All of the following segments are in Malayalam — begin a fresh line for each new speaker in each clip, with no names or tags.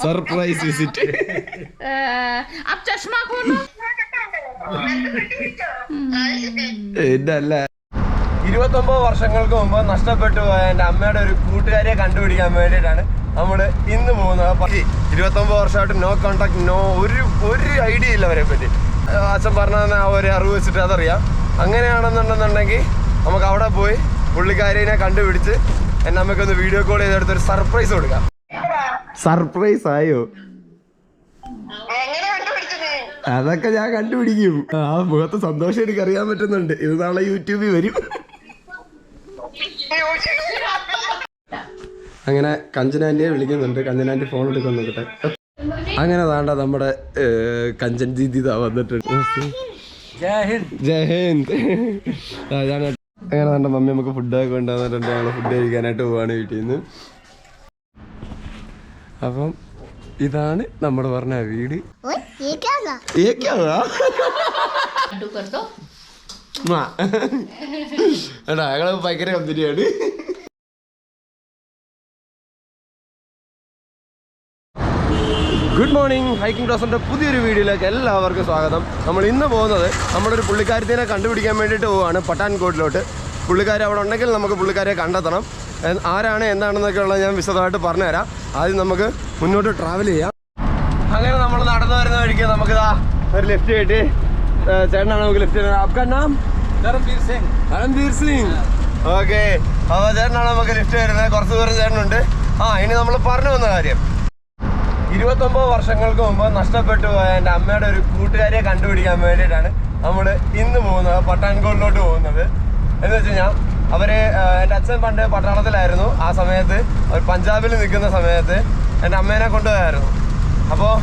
सरप्राइज विजिट
अब चश्मा खोलो
ഇതല്ല 29 വർഷങ്ങൾക്ക് മുമ്പ് നഷ്ടപ്പെട്ടു പോയ എൻ്റെ അമ്മയുടെ ഒരു കൂട്ടുകാരിയെ കണ്ടുപിടിക്കാൻ വേണ്ടിയിട്ടാണ് നമ്മൾ ഇന്ന് പോകുന്നത്. 29 വർഷമായിട്ട് നോ കോണ്ടാക്ട്, ഒരു ഐഡിയ ഇല്ല അവരെ പറ്റി. അച്ഛൻ പറഞ്ഞ ആ ഒരു അറിവ് വെച്ചിട്ട് അതറിയാം. അങ്ങനെയാണെന്നുണ്ടെന്നുണ്ടെങ്കിൽ നമുക്ക് അവിടെ പോയി പുള്ളിക്കാരിനെ കണ്ടുപിടിച്ച് എന്നെ അമ്മയ്ക്കൊന്ന് വീഡിയോ കോൾ ചെയ്തെടുത്തൊരു സർപ്രൈസ് കൊടുക്കാം. സർപ്രൈസ് ആയോ? അതൊക്കെ ഞാൻ കണ്ടുപിടിക്കും. ആ മുഖത്ത് സന്തോഷം എനിക്ക് അറിയാൻ പറ്റുന്നുണ്ട്. ഇത് നാളെ യൂട്യൂബിൽ വരും. അങ്ങനെ കഞ്ചനാൻറ്റിയെ വിളിക്കുന്നുണ്ട്. കഞ്ചനാൻറ്റി ഫോൺ എടുക്കാൻ നോക്കട്ടെ. അങ്ങനെ വേണ്ട നമ്മുടെ കഞ്ചൻ ദീദി വന്നിട്ടുണ്ട്. ജയ് ഹിന്ദ്. അങ്ങനെ വേണ്ട മമ്മി നമുക്ക് ഫുഡൊക്കെ കൊണ്ടുവന്നിട്ടുണ്ട്. ഞങ്ങൾ ഫുഡ് കഴിക്കാനായിട്ട് പോവാണ് വീട്ടിൽ നിന്ന്. അപ്പം ഇതാണ് നമ്മൾ പറഞ്ഞ വീട്. ഞങ്ങള് ഭയങ്കര കമ്പനിയാണ്. Good morning. ഹൈക്കിംഗ് ഡോസിൻ്റെ പുതിയൊരു വീഡിയോയിലേക്ക് എല്ലാവർക്കും സ്വാഗതം. നമ്മൾ ഇന്ന് പോകുന്നത് നമ്മുടെ ഒരു പുള്ളിക്കാരത്തിനെ കണ്ടുപിടിക്കാൻ വേണ്ടിയിട്ട് പോവുകയാണ് പട്ടാൻകോട്ടിലോട്ട്. പുള്ളിക്കാരി അവിടെ ഉണ്ടെങ്കിൽ നമുക്ക് പുള്ളിക്കാരിയെ കണ്ടെത്തണം. ആരാണ് എന്താണെന്നൊക്കെ ഉള്ളത് ഞാൻ വിശദമായിട്ട് പറഞ്ഞുതരാം. ആദ്യം നമുക്ക് മുന്നോട്ട് ട്രാവൽ ചെയ്യാം. അങ്ങനെ നമ്മൾ നടന്നു വരുന്ന വഴിക്ക് നമുക്കിതാ ഒരു ലിഫ്റ്റ് കിട്ടി. ചേട്ടനാണ് നമുക്ക് ലിഫ്റ്റ് ചെയ്യുന്നത്. आपका नाम? ധരംവീർ സിംഗ്. ഓക്കെ, അപ്പോൾ ചേട്ടനാണ് നമുക്ക് ലിഫ്റ്റ് വരുന്നത്. കുറച്ച് ദൂരം ചേട്ടനുണ്ട്. ഇനി നമ്മൾ പറഞ്ഞു വന്ന കാര്യം, 29 വർഷങ്ങൾക്ക് മുമ്പ് നഷ്ടപ്പെട്ടു പോയ എൻ്റെ അമ്മയുടെ ഒരു കൂട്ടുകാരിയെ കണ്ടുപിടിക്കാൻ വേണ്ടിയിട്ടാണ് നമ്മൾ ഇന്ന് പോകുന്നത്, പട്ടാൻകോട്ടിലോട്ട് പോകുന്നത്. എന്ന് വെച്ച് കഴിഞ്ഞാൽ എൻ്റെ അച്ഛൻ പണ്ട് പട്ടാളത്തിലായിരുന്നു. ആ സമയത്ത് അവർ പഞ്ചാബിൽ നിൽക്കുന്ന സമയത്ത് എൻ്റെ അമ്മേനെ കൊണ്ടുപോയായിരുന്നു. അപ്പോൾ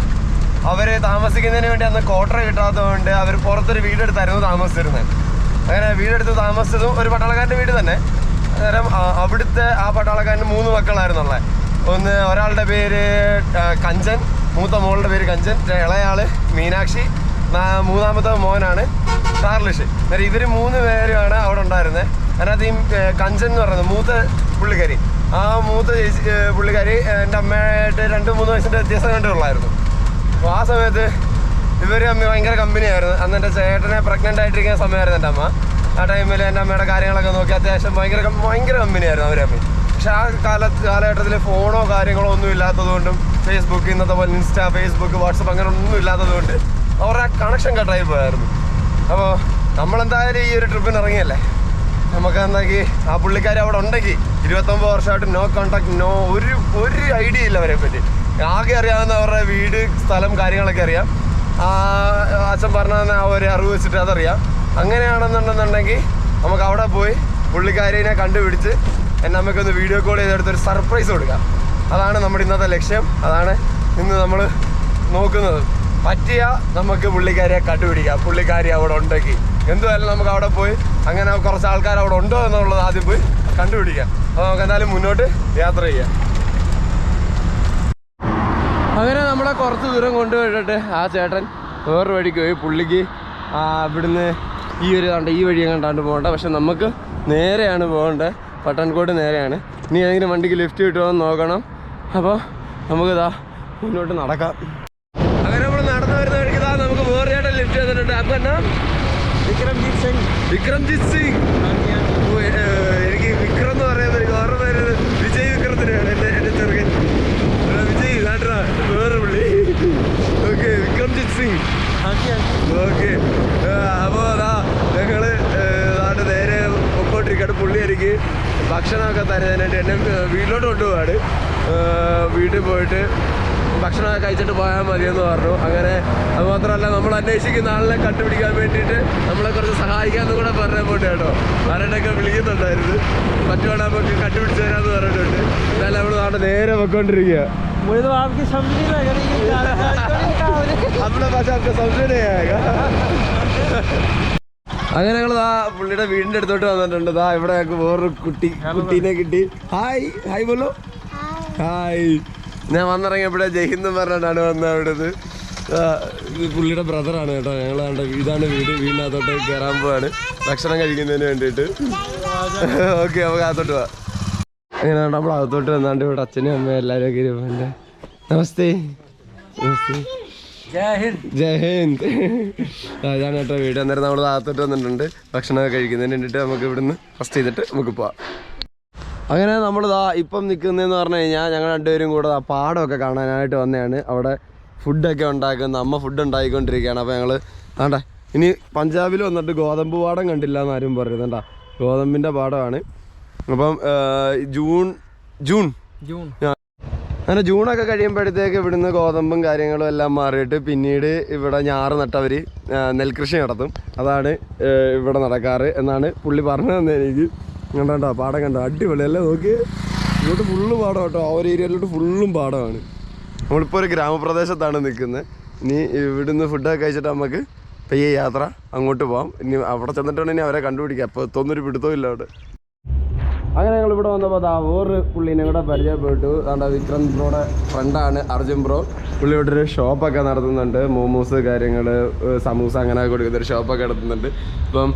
അവർ താമസിക്കുന്നതിന് വേണ്ടി അന്ന് ക്വാർട്ടർ കിട്ടാത്തതുകൊണ്ട് അവർ പുറത്തൊരു വീടെടുത്തായിരുന്നു താമസിച്ചിരുന്നത്. അങ്ങനെ വീടെടുത്ത് താമസിച്ചതും ഒരു പട്ടാളക്കാരൻ്റെ വീട് തന്നെ. അന്നേരം അവിടുത്തെ ആ പട്ടാളക്കാരന് 3 മക്കളായിരുന്നുള്ളത്. ഒരാളുടെ പേര് കഞ്ചൻ, മൂത്ത മോളുടെ പേര് കഞ്ചൻ, ഇളയാള് മീനാക്ഷി, മൂന്നാമത്തെ മോനാണ് ചാർലിഷ്. അന്നേരം ഇവർ 3 പേരുമാണ് അവിടെ ഉണ്ടായിരുന്നത്. അതിനകത്ത് ഈ കഞ്ചൻ എന്ന് പറയുന്നത് മൂത്ത പുള്ളിക്കാരി, ആ മൂത്ത പുള്ളിക്കാരി എൻ്റെ അമ്മയായിട്ട് 2-3 വയസ്സിൻ്റെ വ്യത്യാസം കണ്ടുള്ളായിരുന്നു. അപ്പോൾ ആ സമയത്ത് ഇവർ അമ്മ ഭയങ്കര കമ്പനിയായിരുന്നു. അന്ന് എൻ്റെ ചേട്ടനെ പ്രഗ്നൻ്റ് ആയിട്ടിരിക്കുന്ന സമയമായിരുന്നു എൻ്റെ അമ്മ. ആ ടൈമിൽ എൻ്റെ അമ്മയുടെ കാര്യങ്ങളൊക്കെ നോക്കി അത്യാവശ്യം ഭയങ്കര കമ്പനിയായിരുന്നു അവരമ്മ. പക്ഷെ ആ കാലഘട്ടത്തിൽ ഫോണോ കാര്യങ്ങളോ ഒന്നും ഇല്ലാത്തതുകൊണ്ടും ഫേസ്ബുക്ക്, ഇന്നത്തെ പോലെ ഇൻസ്റ്റാ, ഫേസ്ബുക്ക്, വാട്സപ്പ് അങ്ങനെ ഒന്നും ഇല്ലാത്തതുകൊണ്ട് അവരുടെ കണക്ഷൻ കട്ടായി പോയായിരുന്നു. അപ്പോൾ നമ്മളെന്തായാലും ഈ ഒരു ട്രിപ്പിന് ഇറങ്ങിയല്ലേ, നമുക്ക് എന്താക്കി ആ പുള്ളിക്കാരി അവിടെ ഉണ്ടെങ്കിൽ 29 വർഷമായിട്ട് നോ കോണ്ടാക്ട്, ഒരു ഐഡിയ ഇല്ല അവരെ പറ്റി. ആകെ അറിയാവുന്ന അവരുടെ വീട്, സ്ഥലം, കാര്യങ്ങളൊക്കെ അറിയാം. അച്ഛൻ പറഞ്ഞ ആ ഒരു അറിവ് വെച്ചിട്ട് അതറിയാം. അങ്ങനെയാണെന്നുണ്ടെന്നുണ്ടെങ്കിൽ നമുക്ക് അവിടെ പോയി പുള്ളിക്കാരിനെ കണ്ടുപിടിച്ച് എന്നെ അമ്മയ്ക്കൊന്ന് വീഡിയോ കോൾ ചെയ്തെടുത്തൊരു സർപ്രൈസ് കൊടുക്കാം. അതാണ് നമ്മുടെ ഇന്നത്തെ ലക്ഷ്യം. അതാണ് ഇന്ന് നമ്മൾ നോക്കുന്നത്. പറ്റിയ നമുക്ക് പുള്ളിക്കാരിയെ കണ്ടുപിടിക്കാം. പുള്ളിക്കാരി അവിടെ ഉണ്ടെങ്കിൽ എന്തുമായാലും നമുക്ക് അവിടെ പോയി അങ്ങനെ കുറച്ച് ആൾക്കാർ അവിടെ ഉണ്ടോ എന്നുള്ളത് ആദ്യം പോയി കണ്ടുപിടിക്കാം. അപ്പോൾ നമുക്ക് എന്തായാലും മുന്നോട്ട് യാത്ര ചെയ്യാം. അങ്ങനെ നമ്മളെ കുറച്ച് ദൂരം കൊണ്ടുപോയിട്ട് ആ ചേട്ടൻ വേറൊരു വഴിക്ക് പോയി. പുള്ളിക്ക് ഇവിടുന്ന് ഈ വഴി കണ്ടാണ്ട് പോകണ്ട, പക്ഷെ നമുക്ക് നേരെയാണ് പോകേണ്ടത്. പട്ടാൻകോട്ട് നേരെയാണ്. ഇനി ഏതെങ്കിലും വണ്ടിക്ക് ലിഫ്റ്റ് കിട്ടുമോ എന്ന് നോക്കണം. അപ്പോൾ നമുക്കിതാ മുന്നോട്ട് നടക്കാം. അങ്ങനെ നമ്മൾ നടന്നു വരുന്ന വഴിക്ക് നമുക്ക് വേറെ ചേട്ടൻ ലിഫ്റ്റ് ചെയ്തിട്ടുണ്ട്. അപ്പം എന്നാ വിക്രംജിത്ത് സിംഗ്. എനിക്ക് വിക്രം എന്ന് പറയുമ്പോൾ എനിക്ക് ഓർമ്മ വരുന്നത് വിജയ് വിക്രത്തിനാണ്. എൻ്റെ ചെറുക്കൻ വിജയ് നാട്ടാ വേറെ പുള്ളി. ഓക്കെ, വിക്രംജിത്ത് സിംഗ്. ഓക്കെ, അപ്പോൾ ഞങ്ങൾ നേരെ പൊക്കോണ്ടിരിക്കുകയാണ്. പുള്ളി എനിക്ക് ഭക്ഷണമൊക്കെ തരുന്നതിനായിട്ട് എന്നെ വീട്ടിലോട്ട് കൊണ്ടുപോവാണ്. വീട്ടിൽ പോയിട്ട് ഭക്ഷണമൊക്കെ കഴിച്ചിട്ട് പോയാൽ മതിയെന്ന് പറഞ്ഞു. അങ്ങനെ അത് മാത്രമല്ല, നമ്മൾ അന്വേഷിക്കുന്ന ആളിനെ കണ്ടുപിടിക്കാൻ വേണ്ടിയിട്ട് നമ്മളെ കുറച്ച് സഹായിക്കാമെന്ന് കൂടെ പറഞ്ഞാൽ പോട്ടെ കേട്ടോ. ആരുടെയൊക്കെ വിളിക്കുന്നുണ്ടായിരുന്നു. പറ്റുവാണെങ്കിൽ നമുക്ക് കണ്ടുപിടിച്ച് തരാമെന്ന് പറഞ്ഞിട്ടുണ്ട്. എന്നാലും നമ്മൾ നാളെ നേരെ പൊക്കോണ്ടിരിക്കുക. നമ്മുടെ ഭാഷ അങ്ങനെ ഞങ്ങൾ പുള്ളിയുടെ വീടിൻ്റെ അടുത്തോട്ട് വന്നിട്ടുണ്ട്. ഇവിടെ ഞങ്ങൾക്ക് വേറൊരു കുട്ടീനെ കിട്ടി. ഹായ് ബോലോ. ഹായ്. ഞാൻ വന്നിറങ്ങിയപ്പോഴേ ജയ്ഹിന്ദ് പറഞ്ഞിട്ടാണ് വന്നത്. അവിടുന്ന് പുള്ളിയുടെ ബ്രദറാണ് കേട്ടോ. ഞങ്ങൾ ഇതാണ് വീടിനകത്തോട്ട് കയറാൻ പോവാണ് ഭക്ഷണം കഴിക്കുന്നതിന് വേണ്ടിയിട്ട്. ഓക്കെ, നമുക്ക് അകത്തോട്ട് പോവാം. അങ്ങനെ നമ്മൾ അകത്തോട്ട് വന്നാണ്ട് ഇവിടെ അച്ഛനും അമ്മയും എല്ലാവരും ഒക്കെ ഇരുപ്പുണ്ട്. നമസ്തേ. നമസ്തേ. ജയ് ഹിന്ദ്. ഇതാണ് കേട്ടോ വീട്. അന്നേരം നമ്മൾ അകത്തോട്ട് വന്നിട്ടുണ്ട്. ഭക്ഷണമൊക്കെ കഴിക്കുന്നതിന് വേണ്ടിയിട്ട് നമുക്ക് ഇവിടുന്ന് ഫസ്റ്റ് ചെയ്തിട്ട് നമുക്ക് പോവാം. അങ്ങനെ നമ്മളിതാ ഇപ്പം നിൽക്കുന്നതെന്ന് പറഞ്ഞു കഴിഞ്ഞാൽ ഞങ്ങൾ രണ്ടുപേരും കൂടെ പാടമൊക്കെ കാണാനായിട്ട് വന്നതാണ്. അവിടെ ഫുഡൊക്കെ ഉണ്ടാക്കുന്ന അമ്മ ഫുഡ് ഉണ്ടാക്കിക്കൊണ്ടിരിക്കുകയാണ്. അപ്പോൾ ഞങ്ങൾ ആണ്ടെ ഇനി പഞ്ചാബിൽ വന്നിട്ട് ഗോതമ്പ് പാടം കണ്ടില്ല എന്ന് ആരും പറയുന്നുണ്ടാ. ഗോതമ്പിൻ്റെ പാടമാണ്. അപ്പം ജൂൺ അങ്ങനെ ജൂണൊക്കെ കഴിയുമ്പോഴത്തേക്ക് ഇവിടുന്ന് ഗോതമ്പും കാര്യങ്ങളും എല്ലാം മാറിയിട്ട് പിന്നീട് ഇവിടെ ഞാറ് നട്ടവർ നെൽകൃഷി നടത്തും. അതാണ് ഇവിടെ നടക്കാറ് എന്നാണ് പുള്ളി പറഞ്ഞു തന്നെ എനിക്ക്. കണ്ടോ പാടം കണ്ടോ, അടിപൊളി അല്ലേ? നോക്കി ഇങ്ങോട്ട് ഫുള്ള് പാടം കേട്ടോ. ആ ഒരു ഏരിയയിലോട്ട് ഫുള്ളും പാടമാണ്. നമ്മളിപ്പോൾ ഒരു ഗ്രാമപ്രദേശത്താണ് നിൽക്കുന്നത്. ഇനി ഇവിടുന്ന് ഫുഡൊക്കെ കഴിച്ചിട്ട് നമുക്ക് പയ്യെ യാത്ര അങ്ങോട്ട് പോകാം. ഇനി അവിടെ ചെന്നിട്ടുണ്ടെങ്കിൽ അവരെ കണ്ടുപിടിക്കാം. അപ്പോൾ എത്തൊന്നൊരു പിടുത്തവും ഇല്ല അവിടെ. അങ്ങനെ ഞങ്ങൾ ഇവിടെ വന്നപ്പോൾ അതാ വേറൊരു പുള്ളീനെ കൂടെ പരിചയപ്പെട്ടു. അതാ വിക്രം ബ്രോയുടെ ഫ്രണ്ടാണ് അർജുൻ ബ്രോ. പുള്ളി ഇവിടെ ഒരു ഷോപ്പൊക്കെ നടത്തുന്നുണ്ട്. മോമോസ് കാര്യങ്ങൾ സമൂസ അങ്ങനെ കൊടുക്കുന്നൊരു ഷോപ്പൊക്കെ നടത്തുന്നുണ്ട്. ഇപ്പം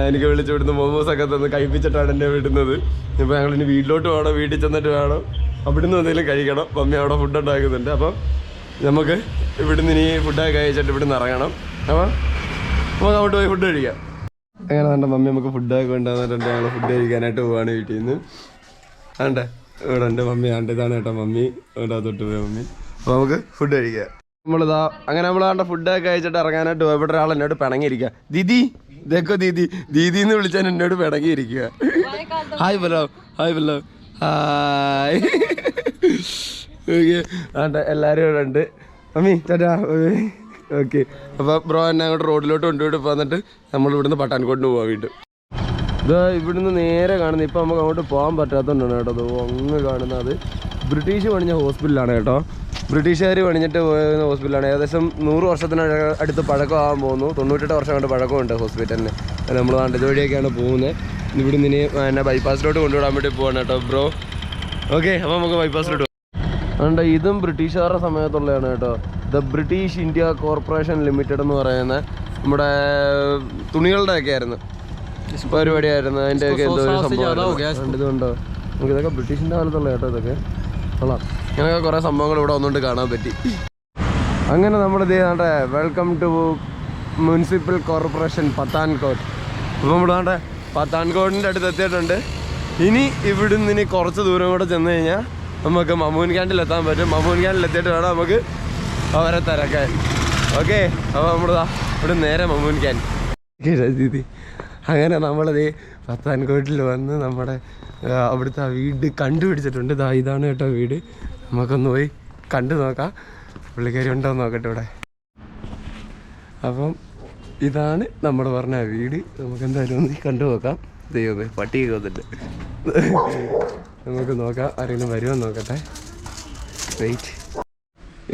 എനിക്ക് വിളിച്ച് വിടുന്ന മോമോസൊക്കെ തന്ന് കഴിപ്പിച്ചിട്ടാണ് എന്നെ വിടുന്നത്. ഇപ്പോൾ ഞങ്ങളിനി വീട്ടിലോട്ട് വേണം, വീട്ടിൽ ചെന്നിട്ട് വേണം അവിടുന്ന് എന്തെങ്കിലും കഴിക്കണം. മമ്മി അവിടെ ഫുഡ് ഉണ്ടാക്കുന്നുണ്ട്. അപ്പം നമുക്ക് ഇവിടുന്ന് ഇനി ഫുഡൊക്കെ കഴിച്ചിട്ട് ഇവിടുന്ന് ഇറങ്ങണം. അപ്പം നമുക്ക് അങ്ങോട്ട് പോയി ഫുഡ് കഴിക്കാം. അങ്ങനെ എൻ്റെ മമ്മി നമുക്ക് ഫുഡൊക്കെ കൊണ്ടുവന്നിട്ടുണ്ട്. ഞങ്ങൾ ഫുഡ് കഴിക്കാനായിട്ട് പോവാണ് വീട്ടിൽ നിന്ന്. ആണ്ടെ ഇവിടെ ഉണ്ട് മമ്മി. ആണ്ട് ഇതാണ് കേട്ടോ മമ്മി. ഇവിടെ തൊട്ട് പോയി മമ്മി. അപ്പോൾ നമുക്ക് ഫുഡ് കഴിക്കാം. നമ്മളിതാ അങ്ങനെ നമ്മളാണ്ട് ഫുഡൊക്കെ കഴിച്ചിട്ട് ഇറങ്ങാനായിട്ട് പോയി. ഇവിടെ ഒരാൾ എന്നോട് പിണങ്ങിയിരിക്കുക. ദീദി ഇതൊക്കെ ദീദി എന്ന് വിളിച്ചാൽ എന്നോട് പിണങ്ങിയിരിക്കുക. ഹായ് ബലോ, ഹായ് ബലോ, ഹായ്. ഓക്കെ ആണ്ടെ എല്ലാവരും ഇവിടെ ഉണ്ട്. മമ്മി ചേട്ടാ ഓക്കെ. അപ്പോൾ ബ്രോ എന്നെ അങ്ങോട്ട് റോഡിലോട്ട് കൊണ്ടുപോയിട്ട് വന്നിട്ട് നമ്മൾ ഇവിടുന്ന് പട്ടാൻകോട്ടിന് പോവാൻ വീണ്ടും. ഇത് ഇവിടുന്ന് നേരെ കാണുന്നത്. ഇപ്പം നമുക്ക് അങ്ങോട്ട് പോകാൻ പറ്റാത്തതുകൊണ്ടാണ് കേട്ടോ. അത് അങ്ങ് കാണുന്നത് ബ്രിട്ടീഷ് പണിഞ്ഞ ഹോസ്പിറ്റലാണ് കേട്ടോ. ബ്രിട്ടീഷുകാർ പണിഞ്ഞിട്ട് പോയ ഹോസ്പിറ്റലാണ്. ഏകദേശം 100 വർഷത്തിന് അടുത്ത് പഴക്കമാകാൻ പോകുന്നു. 98 വർഷം കൊണ്ട് പഴക്കമുണ്ട് ഹോസ്പിറ്റലിന്. നമ്മൾ നാട്ടിൽ വഴിയൊക്കെയാണ് പോകുന്നത്. ഇവിടുന്ന് ഇനി എന്നെ ബൈപ്പാസിലോട്ട് കൊണ്ടുവിടാൻ വേണ്ടി പോവാണ് കേട്ടോ ബ്രോ. ഓക്കെ അപ്പോൾ നമുക്ക് ബൈപ്പാസിലോട്ട് അതുകൊണ്ട് ഇതും ബ്രിട്ടീഷുകാരുടെ സമയത്തുള്ളതാണ് കേട്ടോ. The British India corporation limited എന്ന് പറയുന്ന നമ്മുടെ തുണികളുടെ ഒക്കെ ആയിരുന്നു പരിപാടിയായിരുന്നു. അതിൻ്റെയൊക്കെ എന്തോ ഒരു സംഭവം ഇതുണ്ടോ. നമുക്ക് ഇതൊക്കെ ബ്രിട്ടീഷിൻ്റെ കാലത്തുള്ള കേട്ടോ. ഇതൊക്കെ കൊള്ളാം. ഇങ്ങനെയൊക്കെ കുറേ സംഭവങ്ങൾ ഇവിടെ വന്നുകൊണ്ട് കാണാൻ പറ്റി. അങ്ങനെ നമ്മളിത് ചെയ്താണ്ട് welcome to municipal corporation Pathankot. അപ്പോൾ നമ്മുടെ പത്താൻകോട്ടിൻ്റെ അടുത്ത് എത്തിയിട്ടുണ്ട്. ഇനി ഇവിടുന്ന് ഇനി കുറച്ച് ദൂരം കൂടെ ചെന്ന് കഴിഞ്ഞാൽ നമുക്ക് മമൂൻ ക്യാൻഡിൽ എത്താൻ പറ്റും. മമൂൻ ക്യാൻഡിൽ എത്തിയിട്ട് വേണം നമുക്ക് അവരെ തിരക്കാൻ. ഓക്കെ അപ്പോൾ നമ്മളിതാ ഇവിടെ നേരെ മമൂൻ ക്യാൻഡിൽ ദീദി. അങ്ങനെ നമ്മളിത് പത്താൻകോട്ടിൽ വന്ന് നമ്മുടെ അവിടുത്തെ ആ വീട് കണ്ടുപിടിച്ചിട്ടുണ്ട്. ഇതാണ് കേട്ടോ വീട്. നമുക്കൊന്ന് പോയി കണ്ടു നോക്കാം. പുള്ളിക്കാരി ഉണ്ടോ നോക്കട്ടെ ഇവിടെ. അപ്പം ഇതാണ് നമ്മൾ പറഞ്ഞ വീട്. നമുക്ക് എന്തായാലും ഒന്ന് കണ്ടു നോക്കാം. ദൈവമേ പട്ടിയൊക്കെ വന്നിട്ട് നമുക്ക് നോക്കാം ആരെങ്കിലും വരുമോ നോക്കട്ടെ. വെയിറ്റ്.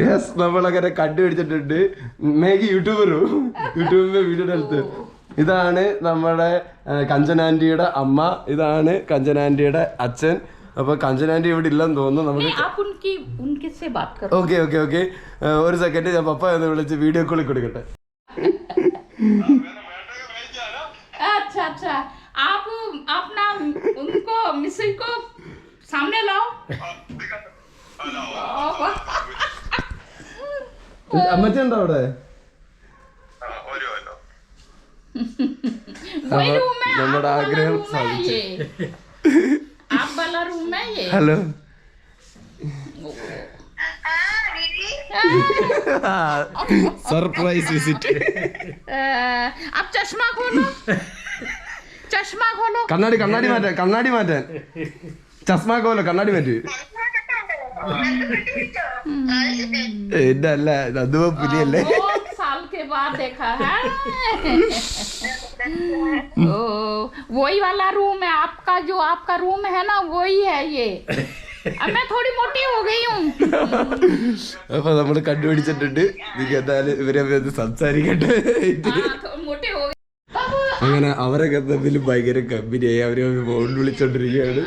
യെസ് നമ്മളങ്ങനെ കണ്ടുപിടിച്ചിട്ടുണ്ട്. മേഘി യൂട്യൂബിൻ്റെ വീഡിയോയുടെ അടുത്ത്. ഇതാണ് നമ്മുടെ കഞ്ചനാൻറ്റിയുടെ അമ്മ. ഇതാണ് കഞ്ചനാൻറ്റിയുടെ അച്ഛൻ. അപ്പൊ കഞ്ചനാൻറ്റി ഇവിടെ ഇല്ലെന്ന് തോന്നുന്നു. നമുക്ക് ഓക്കെ ഓക്കെ ഓക്കെ ഒരു സെക്കൻഡ് ഞാൻ പപ്പ എന്ന് വിളിച്ച് വീഡിയോ കോളിൽ കൊടുക്കട്ടെ.
अच्छा अच्छा आप अपना उनको मिस्र को सामने लाओ.
അമ്മച്ചുണ്ടോ അവിടെ? നമ്മുടെ ആഗ്രഹം സാധിച്ചു. Hello surprise visit.
आप चश्मा खोलो. चश्मा खोलो.
കണ്ണാടി മാറ്റാൻ ചസ്മ കോലോ കണ്ണാടി മാറ്റി. ഇതല്ല അതും പുലിയല്ലേ.
साल के बाद देखा है. वही वाला रूम है आपका. जो आपका रूम है ना वही है ये. अब मैं थोड़ी मोटी हो गई हूँ. അപ്പൊ നമ്മള് കണ്ടുപിടിച്ചിട്ടുണ്ട്. എന്തായാലും ഇവരെ സംസാരിക്കട്ടെ.
അങ്ങനെ അവരൊക്കെ തമ്മിൽ ഭയങ്കര കമ്പനിയായി. അവരെ ഫോൺ വിളിച്ചോണ്ടിരിക്കുകയാണ്.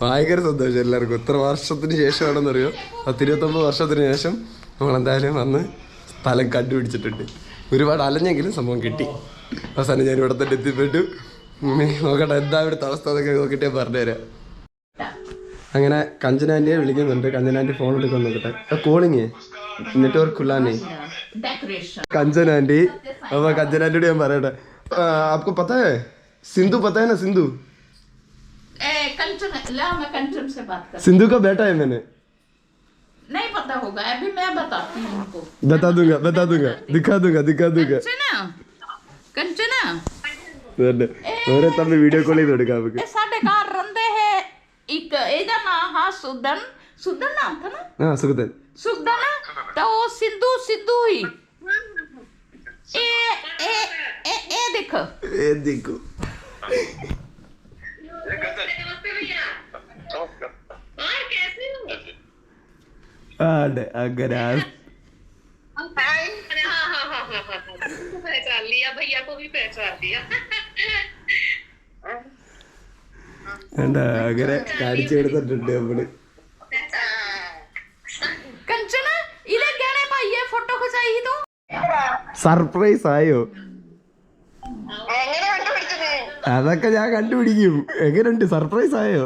ഭയങ്കര സന്തോഷം എല്ലാവർക്കും. എത്ര വർഷത്തിന് ശേഷമാണെന്നറിയോ? 29 വർഷത്തിന് ശേഷം നമ്മളെന്തായാലും വന്ന് സ്ഥലം കണ്ടുപിടിച്ചിട്ടുണ്ട്. ഒരുപാട് അലഞ്ഞെങ്കിലും സംഭവം കിട്ടി. അവസാനം ഞാൻ ഇവിടെ തന്നെ എത്തിപ്പെട്ടു. നോക്കട്ടെ എന്താ ഇവിടുത്തെ അവസ്ഥ എന്നൊക്കെ നോക്കിയിട്ട് പറഞ്ഞുതരാം. അങ്ങനെ കഞ്ചനാൻറ്റിയെ വിളിക്കുന്നുണ്ട്. കഞ്ചനാൻറ്റി ഫോൺ എടുക്കാൻ നോക്കട്ടെ. കോളിങ് നെറ്റ്വർക്ക് खुलाने कंचन आंटी. अब कंचन आंटी ഞാൻ പറയട്ടെ. आपको पता है सिंधु पता है ना? सिंधु
कंचन ला मैं कंचन से बात कर.
सिंधु का बेटा है मैंने.
नहीं पता होगा अभी मैं बताती हूँ उनको.
बता दूंगा दिखा दूंगा.
कंचना
ഓരോ തമ്മിൽ വീഡിയോ കോൾ ചെയ്ത് കൊടുക്കാം നമുക്ക്.
ਸਾਡੇ ਘਰ ਰਹਿੰਦੇ ਹੈ ਇੱਕ ਇਹਦਾ ਨਾਮ ਹਾਂ ਸੁਦਨ ਨਾਮ था ना.
हाँ सुगतन
तो वो सिद्धू ही ए देखो
अगर
पहचान लिया भैया को भी पहचान लिया.
അങ്ങനെ കാണിച്ചു കൊടുത്തിട്ടുണ്ട് നമ്മള്.
कंचना इधर क्या भाई ये फोटो खिंचाई तो
സർപ്രൈസ് ആയോ? അതൊക്കെ ഞാൻ കണ്ടുപിടിക്കും. എങ്ങനെയുണ്ട്? സർപ്രൈസ് ആയോ?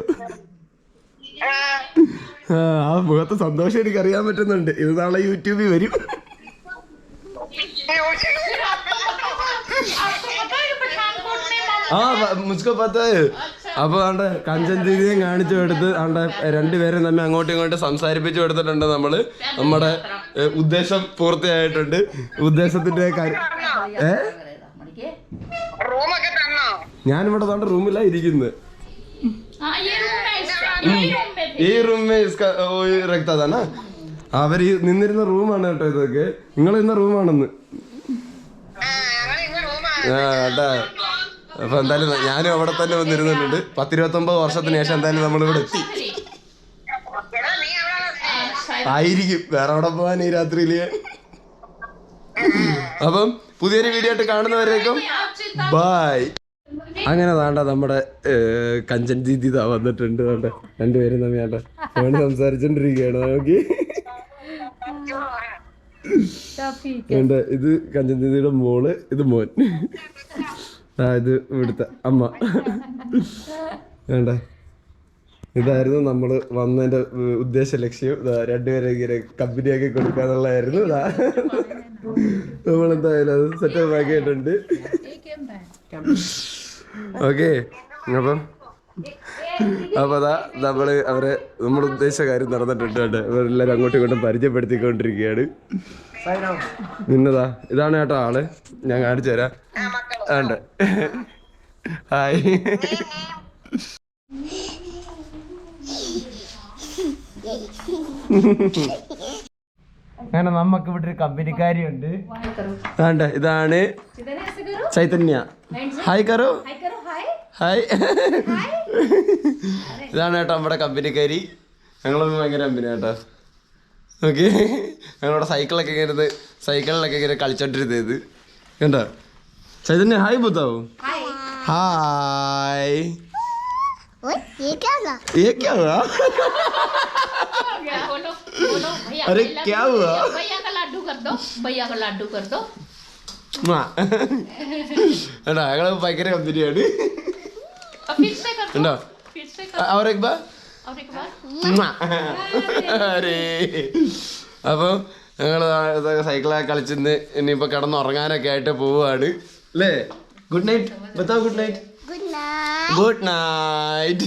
ആ മുഖത്ത് സന്തോഷം എനിക്ക് അറിയാൻ പറ്റുന്നുണ്ട്. ഇത് നാളെ യൂട്യൂബിൽ വരും. ആ മുസ്കോ പത്ത്. അപ്പൊ ആണ്ട് കഞ്ചൻ ദീദിയും കാണിച്ചു കൊടുത്ത് ആണ്ട് രണ്ടുപേരും നമ്മെ അങ്ങോട്ടും ഇങ്ങോട്ടും സംസാരിപ്പിച്ചു കൊടുത്തിട്ടുണ്ട്. നമ്മള് നമ്മുടെ ഉദ്ദേശം പൂർത്തിയായിട്ടുണ്ട്. ഉദ്ദേശത്തിന്റെ കാര്യം ഞാനിവിടെ താണ്ട റൂമിലാ ഇരിക്കുന്നത്. ഈ റൂമേ രക്താതാണ്. അവര് നിന്നിരുന്ന റൂമാണ് കേട്ടോ ഇതൊക്കെ. നിങ്ങൾ ഇന്ന റൂമാണെന്ന്. കേട്ടാ. അപ്പൊ എന്തായാലും ഞാനും അവിടെ തന്നെ വന്നിരുന്നുണ്ട്. 10-29 വർഷത്തിന് ശേഷം എന്തായാലും നമ്മളിവിടെ എത്തി. ആയിരിക്കും വേറെ അവിടെ പോവാൻ ഈ രാത്രിയില്. അപ്പം പുതിയൊരു വീഡിയോ ആയിട്ട് കാണുന്നവരേക്കും ബൈ. അങ്ങനെ താണ്ട നമ്മുടെ കഞ്ചൻ ദീദി വന്നിട്ടുണ്ട്. താണ്ട രണ്ടുപേരും തമ്മിൽ ഫോണ് സംസാരിച്ചോണ്ടിരിക്കുകയാണ്. നോക്കി ഇത് കഞ്ചൻ ദീദിയുടെ മോള്, ഇത് മോൻ. ഇത് ഇവിടുത്തെ അമ്മ. വേണ്ട ഇതായിരുന്നു നമ്മൾ വന്നതിന്റെ ഉദ്ദേശ ലക്ഷ്യം. രണ്ടുപേരെ ഇങ്ങനെ കമ്പനിയാക്കി കൊടുക്കാന്നുള്ളതായിരുന്നു. നമ്മളെന്തായാലും അത് സെറ്റപ്പ് ആക്കിയിട്ടുണ്ട്. ഓക്കെ അപ്പൊ അതാ നമ്മൾ ഉദ്ദേശിച്ച കാര്യം നടന്നിട്ടുണ്ട്. ഇവരെല്ലാരും അങ്ങോട്ടും ഇങ്ങോട്ടും പരിചയപ്പെടുത്തിക്കൊണ്ടിരിക്കുകയാണ്. പിന്നതാ ഇതാണ് കേട്ടോ ആള്. ഞാൻ കാണിച്ചു തരാം. ഉണ്ട്. ഹായ്. അങ്ങനെ നമുക്ക് ഇവിടെ ഒരു കമ്പനിക്കാരിയുണ്ട്. ഇതാണ് ചൈതന്യ. ഹായ് കറോ. ഹായ്. ഇതാണ് കേട്ടോ നമ്മുടെ കമ്പനിക്കാരി. ഞങ്ങളൊന്നും ഭയങ്കര കമ്പനി കേട്ടോ. ഓക്കെ ഞങ്ങളുടെ സൈക്കിളിലൊക്കെ ഇങ്ങനെ കളിച്ചോണ്ടിരുന്നത് കണ്ടോ. चैतन्य हाय बताओ. हाय. ये क्या हुआ? अरे क्या हुआ?
भैया का लाडू कर दो.
एड़ा ഞങ്ങൾ ഭയങ്കര കമ്പനിയാണ്. ഉണ്ടോ? और एक बार. अरे അപ്പോൾ ഞങ്ങൾ സൈക്കിളൊക്കെ കളിച്ചിന്ന് ഇനിയിപ്പോൾ കിടന്നുറങ്ങാനൊക്കെ ആയിട്ട് പോവുകയാണ് അല്ലേ. Good night. ബത്താ ഗുഡ് നൈറ്റ്. Good night.